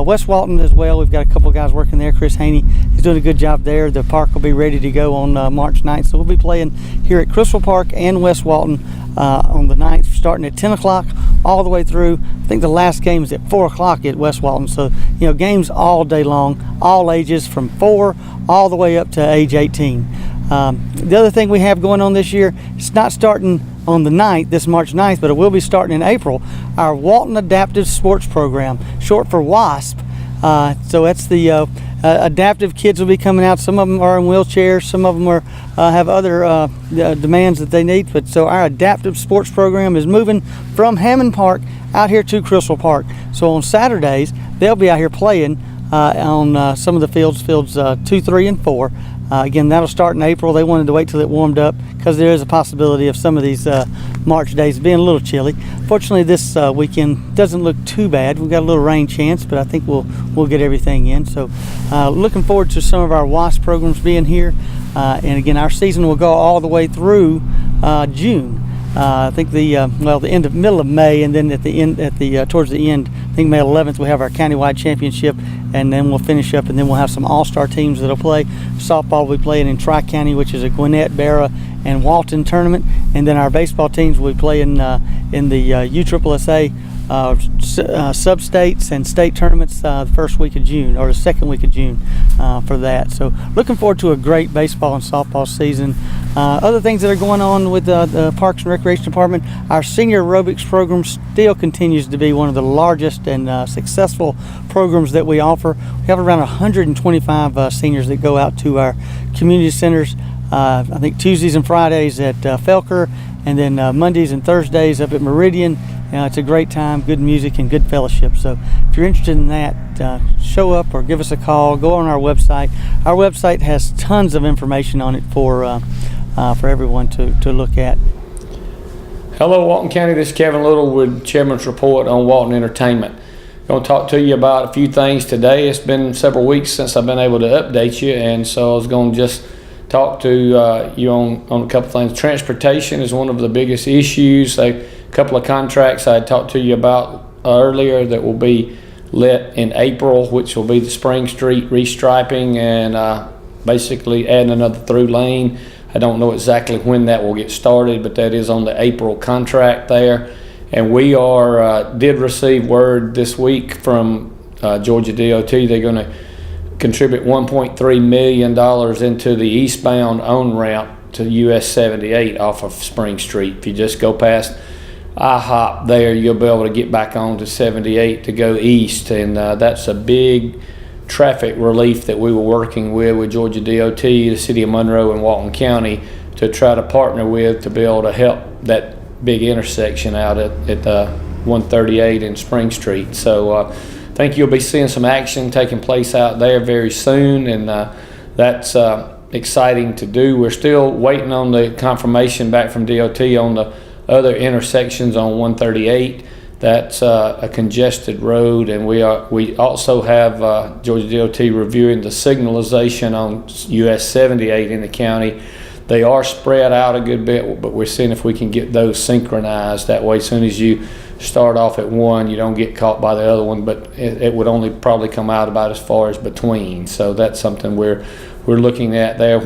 West Walton as well. We've got a couple of guys working there. Chris Haney is doing a good job there. The park will be ready to go on March 9th, so we'll be playing here at Criswell Park and West Walton on the 9th, starting at 10 o'clock all the way through. I think the last game is at 4 o'clock at West Walton. So, games all day long, all ages from 4 all the way up to age 18. The other thing we have going on this year, it's not starting on the 9th, this March 9th, but it will be starting in April, our Walton Adaptive Sports Program, short for WASP. So that's the adaptive kids will be coming out. Some of them are in wheelchairs, some of them have other demands that they need. But so our adaptive sports program is moving from Hammond Park out here to Criswell Park. So on Saturdays, they'll be out here playing on some of the fields 2, 3, and 4. Again, that'll start in April. They wanted to wait till it warmed up because there is a possibility of some of these March days being a little chilly. Fortunately, this weekend doesn't look too bad. We've got a little rain chance, but I think we'll get everything in. So looking forward to some of our WASP programs being here. And again, our season will go all the way through June. I think the middle of May, and then towards the end, I think May 11th, we have our countywide championship, and then we'll finish up, and then we'll have some all-star teams that'll play. Softball will be playing in Tri-County, which is a Gwinnett, Barra, and Walton tournament, and then our baseball teams will be playing in the USSSA sub-states and state tournaments the first week of June, or the second week of June for that. So looking forward to a great baseball and softball season. Other things that are going on with the Parks and Recreation Department, our senior aerobics program still continues to be one of the largest and successful programs that we offer. We have around 125 seniors that go out to our community centers. I think Tuesdays and Fridays at Felker, and then Mondays and Thursdays up at Meridian. It's a great time, good music, and good fellowship. So if you're interested in that, show up or give us a call. Go on our website. Our website has tons of information on it for everyone to look at. Hello, Walton County. This is Kevin Little with Chairman's Report on Walton Entertainment. I'm going to talk to you about a few things today. It's been several weeks since I've been able to update you, and so I was going to just talk to you on a couple things. Transportation is one of the biggest issues. A couple of contracts I talked to you about earlier that will be let in April, which will be the Spring Street restriping and basically adding another through lane. I don't know exactly when that will get started, but that is on the April contract there. And we did receive word this week from Georgia DOT. They're going to contribute $1.3 million into the eastbound on-ramp to US 78 off of Spring Street. If you just go past IHOP there, you'll be able to get back on to 78 to go east, and that's a big traffic relief that we were working with Georgia DOT, the City of Monroe, and Walton County to try to partner with to be able to help that big intersection out at 138 and Spring Street. So I think you'll be seeing some action taking place out there very soon, and that's exciting to do. We're still waiting on the confirmation back from DOT on the other intersections on 138. That's a congested road, and we also have Georgia DOT reviewing the signalization on US 78 in the county. They are spread out a good bit, but we're seeing if we can get those synchronized. That way, as soon as you start off at one, you don't get caught by the other one, but it would only probably come out about as far as between. So that's something we're looking at there.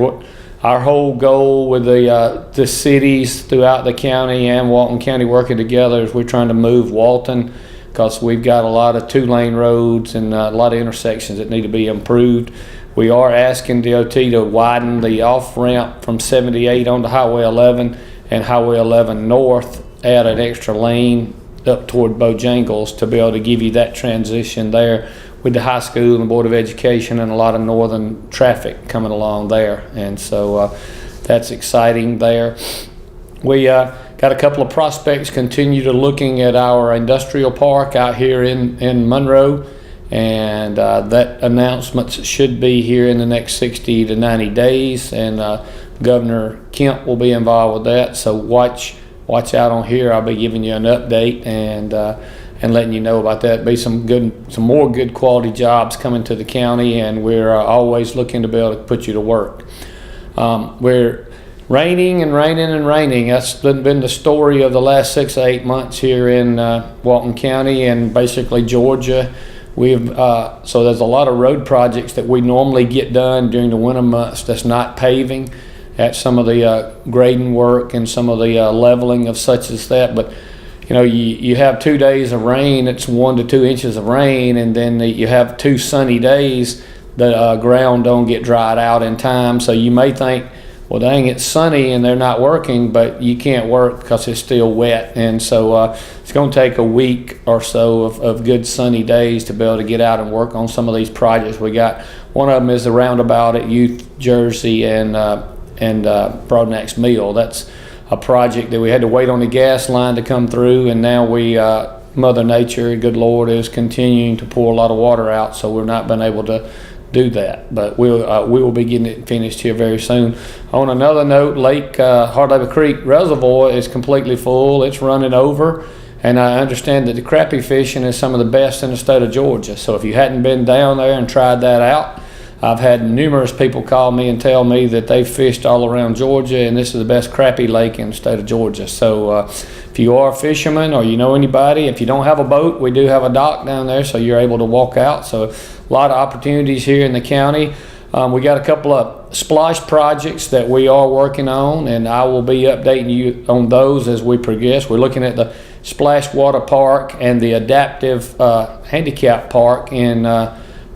Our whole goal with the cities throughout the county and Walton County working together is we're trying to move Walton, because we've got a lot of two-lane roads and a lot of intersections that need to be improved. We are asking DOT to widen the off-ramp from 78 onto Highway 11 and Highway 11 North, add an extra lane up toward Bojangles to be able to give you that transition there with the high school and the Board of Education and a lot of northern traffic coming along there. And so that's exciting there. We got a couple of prospects continue to looking at our industrial park out here in Monroe, and that announcement should be here in the next 60 to 90 days, and Governor Kemp will be involved with that. So watch out on here. I'll be giving you an update and letting you know about that. Be some more good quality jobs coming to the county, and we're always looking to be able to put you to work. We're raining and raining and raining. That's been the story of the last 6 or 8 months here in Walton County and basically Georgia. So there's a lot of road projects that we normally get done during the winter months that's not paving. At some of the grading work and some of the leveling of such as that. But you have 2 days of rain, it's 1 to 2 inches of rain, and then you have 2 sunny days, the ground don't get dried out in time. So you may think, well, dang, it's sunny and they're not working, but you can't work because it's still wet. And so it's going to take a week or so of good sunny days to be able to get out and work on some of these projects we got. One of them is the roundabout at Youth Jersey and Broadnax Mill. That's a project that we had to wait on the gas line to come through, and now Mother Nature, good Lord, is continuing to pour a lot of water out, so we've not been able to do that. But we will be getting it finished here very soon. On another note, Lake Hardlabor Creek Reservoir is completely full. It's running over. And I understand that the crappie fishing is some of the best in the state of Georgia. So if you hadn't been down there and tried that out, I've had numerous people call me and tell me that they've fished all around Georgia, and this is the best crappie lake in the state of Georgia. So if you are a fisherman or you know anybody, if you don't have a boat, we do have a dock down there, so you're able to walk out. So a lot of opportunities here in the county. We got a couple of splash projects that we are working on, and I will be updating you on those as we progress. We're looking at the Splash Water Park and the Adaptive Handicap Park in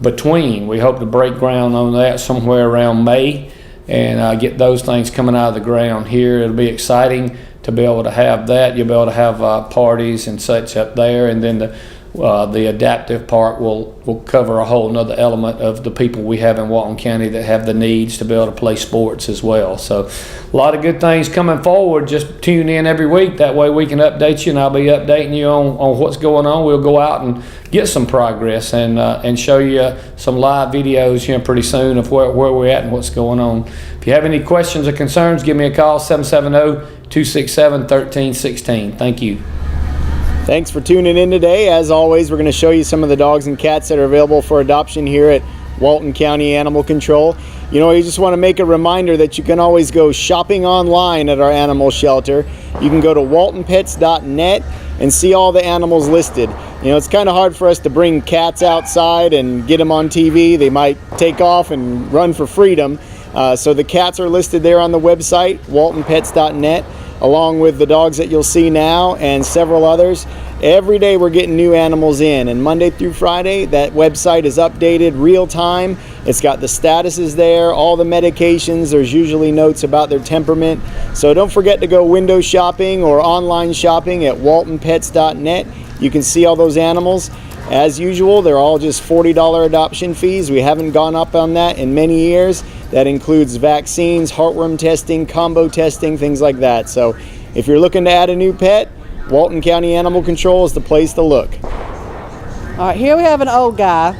between. We hope to break ground on that somewhere around May and get those things coming out of the ground here. It'll be exciting to be able to have that. You'll be able to have parties and such up there, and then the adaptive park will cover a whole nother element of the people we have in Walton County that have the needs to be able to play sports as well. So a lot of good things coming forward. Just tune in every week. That way we can update you, and I'll be updating you on what's going on. We'll go out and get some progress and show you some live videos here pretty soon of where we're at and what's going on. If you have any questions or concerns, give me a call, 770-267-1316. Thank you. Thanks for tuning in today. As always, we're going to show you some of the dogs and cats that are available for adoption here at Walton County Animal Control. You know, you just want to make a reminder that you can always go shopping online at our animal shelter. You can go to waltonpets.net and see all the animals listed. You know, it's kind of hard for us to bring cats outside and get them on TV. They might take off and run for freedom. So the cats are listed there on the website, waltonpets.net, along with the dogs that you'll see now and several others. Every day we're getting new animals in, and Monday through Friday that website is updated real time. It's got the statuses there, all the medications. There's usually notes about their temperament. So don't forget to go window shopping or online shopping at waltonpets.net. You can see all those animals. As usual, they're all just $40 adoption fees. We haven't gone up on that in many years. That includes vaccines, heartworm testing, combo testing, things like that. So if you're looking to add a new pet, Walton County Animal Control is the place to look. All right, here we have an old guy.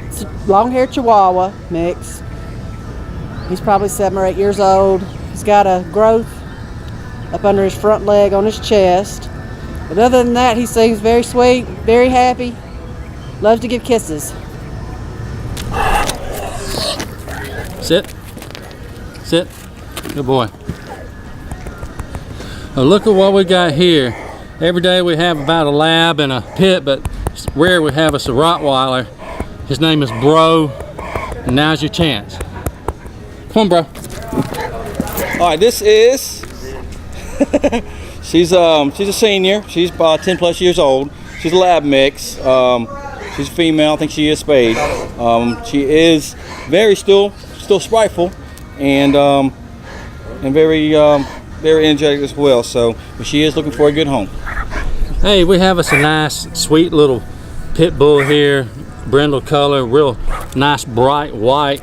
It's a long-haired Chihuahua mix. He's probably 7 or 8 years old. He's got a growth up under his front leg on his chest. But other than that, he seems very sweet, very happy, loves to give kisses. Sit. Sit. Good boy. Well, look at what we got here. Every day we have about a lab and a pit, but rare we have us a Rottweiler. His name is Bro, and now's your chance. Come on, Bro. All right, this is, she's a senior. She's about 10 plus years old. She's a lab mix. She's a female. I think she is spayed. She is very still spiteful and very energetic as well. So she is looking for a good home. Hey, we have us a nice, sweet little pit bull here, brindle color, real nice bright white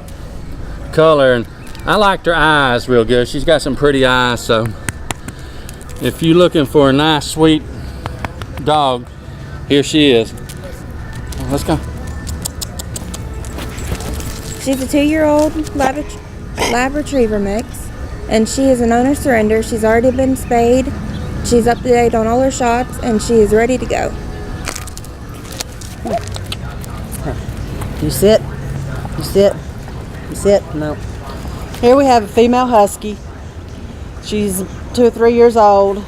color, and I liked her eyes real good. She's got some pretty eyes, so if you're looking for a nice, sweet dog, here she is. Let's go. She's a 2-year-old lab retriever mix, and she is an owner surrender. She's already been spayed. She's up to date on all her shots, and she is ready to go. You sit. You sit. You sit. No. Here we have a female husky. She's 2 or 3 years old.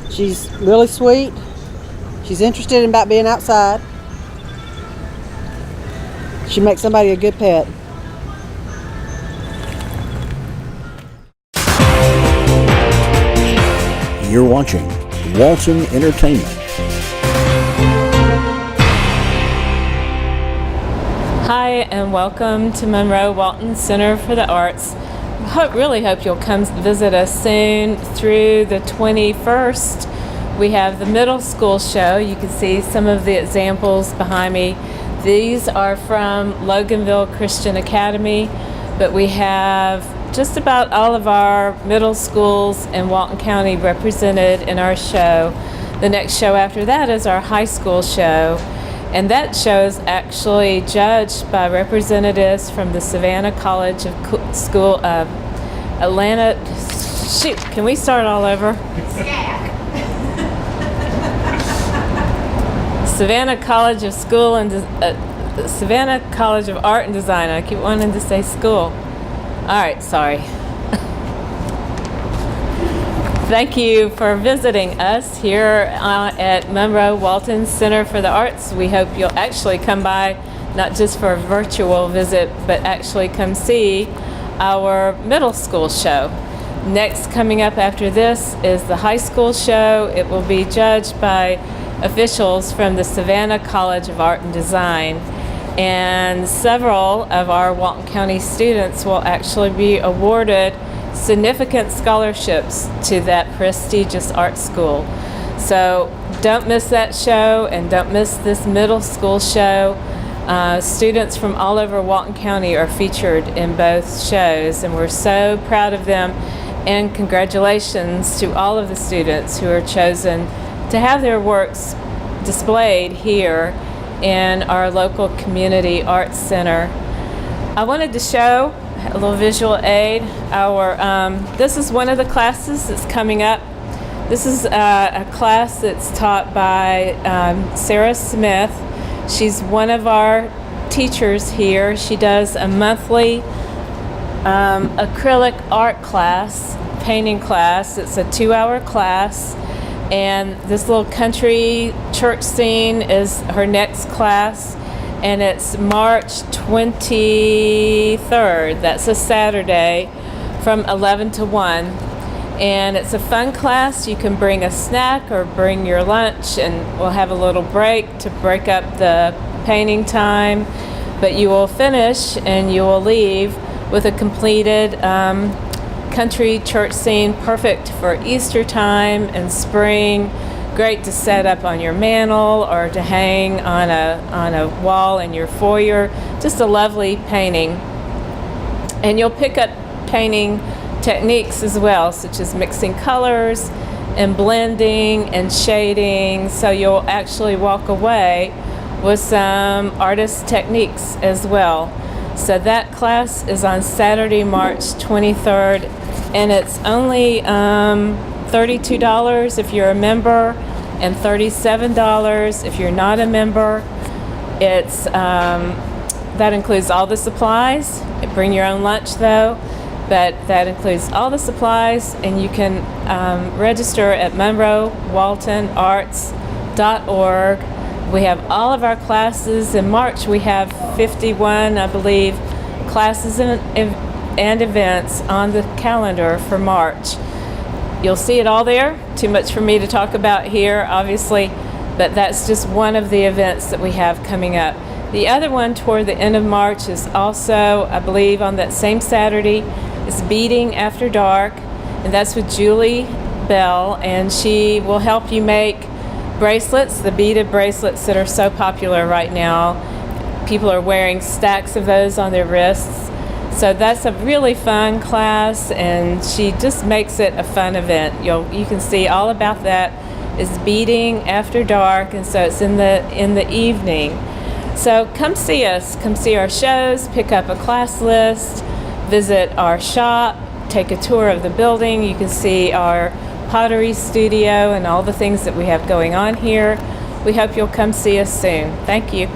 She's really sweet. She's interested in about being outside. She makes somebody a good pet. You're watching Walton Entertainment. Hi, and welcome to Monroe Walton Center for the Arts. Really hope you'll come visit us soon through the 21st. We have the middle school show. You can see some of the examples behind me. These are from Loganville Christian Academy, but we have just about all of our middle schools in Walton County represented in our show. The next show after that is our high school show, And that show is actually judged by representatives from the Savannah College of School of Atlanta. Shoot, can we start all over? Savannah College of School and Savannah College of Art and Design. I keep wanting to say school. All right, sorry. Thank you for visiting us here at Monroe Walton Center for the Arts. We hope you'll actually come by, not just for a virtual visit, but actually come see our middle school show. Next, coming up after this is the high school show. It will be judged by officials from the Savannah College of Art and Design. And several of our Walton County students will actually be awarded significant scholarships to that prestigious art school. So don't miss that show, and don't miss this middle school show. Students from all over Walton County are featured in both shows, and we're so proud of them. And congratulations to all of the students who are chosen to have their works displayed here in our local community arts center. I wanted to show a little visual aid. This is one of the classes that's coming up. This is a class that's taught by Sarah Smith. She's one of our teachers here. She does a monthly acrylic art class, painting class. It's a 2-hour class. And this little country church scene is her next class. And it's March 23rd. That's a Saturday from 11 to 1. And it's a fun class. You can bring a snack or bring your lunch, and we'll have a little break to break up the painting time. But you will finish and you will leave with a completed country church scene, perfect for Easter time and spring. Great to set up on your mantle or to hang on a wall in your foyer. Just a lovely painting. And you'll pick up painting techniques as well, such as mixing colors and blending and shading. So you'll actually walk away with some artist techniques as well. So that class is on Saturday, March 23rd, and it's only $32 if you're a member and $37 if you're not a member. It's that includes all the supplies. Bring your own lunch though, but that includes all the supplies, and you can register at monroewaltonarts.org. We have all of our classes. In March we have 51, I believe, classes and events on the calendar for March. You'll see it all there. Too much for me to talk about here, obviously, but that's just one of the events that we have coming up. The other one toward the end of March is also, I believe, on that same Saturday. It's Beading After Dark, and that's with Julie Bell, and she will help you make bracelets, the beaded bracelets that are so popular right now. People are wearing stacks of those on their wrists. So that's a really fun class, and she just makes it a fun event. You can see all about that. It's Beading After Dark, and so it's in the evening. So come see us, come see our shows, pick up a class list, visit our shop, take a tour of the building. You can see our pottery studio and all the things that we have going on here. We hope you'll come see us soon. Thank you.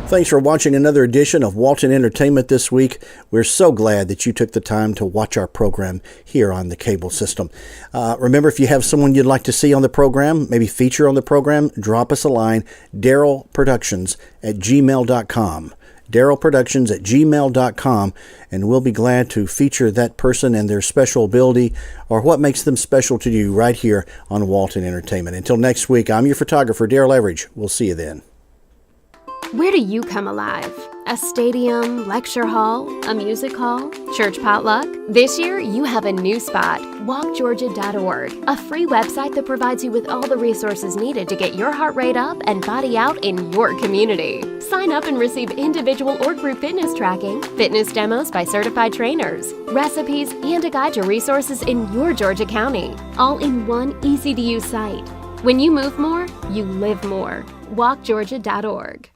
Thanks for watching another edition of Walton Entertainment this week. We're so glad that you took the time to watch our program here on the cable system. Remember, if you have someone you'd like to see on the program, maybe feature on the program, drop us a line, darylproductions@gmail.com. darylproductions@gmail.com, and we'll be glad to feature that person and their special ability or what makes them special to you right here on Walton Entertainment. Until next week, I'm your photographer, Daryl Everidge. We'll see you then. Where do you come alive? A stadium, lecture hall, a music hall, church potluck? This year, you have a new spot, walkgeorgia.org, a free website that provides you with all the resources needed to get your heart rate up and body out in your community. Sign up and receive individual or group fitness tracking, fitness demos by certified trainers, recipes, and a guide to resources in your Georgia County, all in one easy-to-use site. When you move more, you live more. WalkGeorgia.org.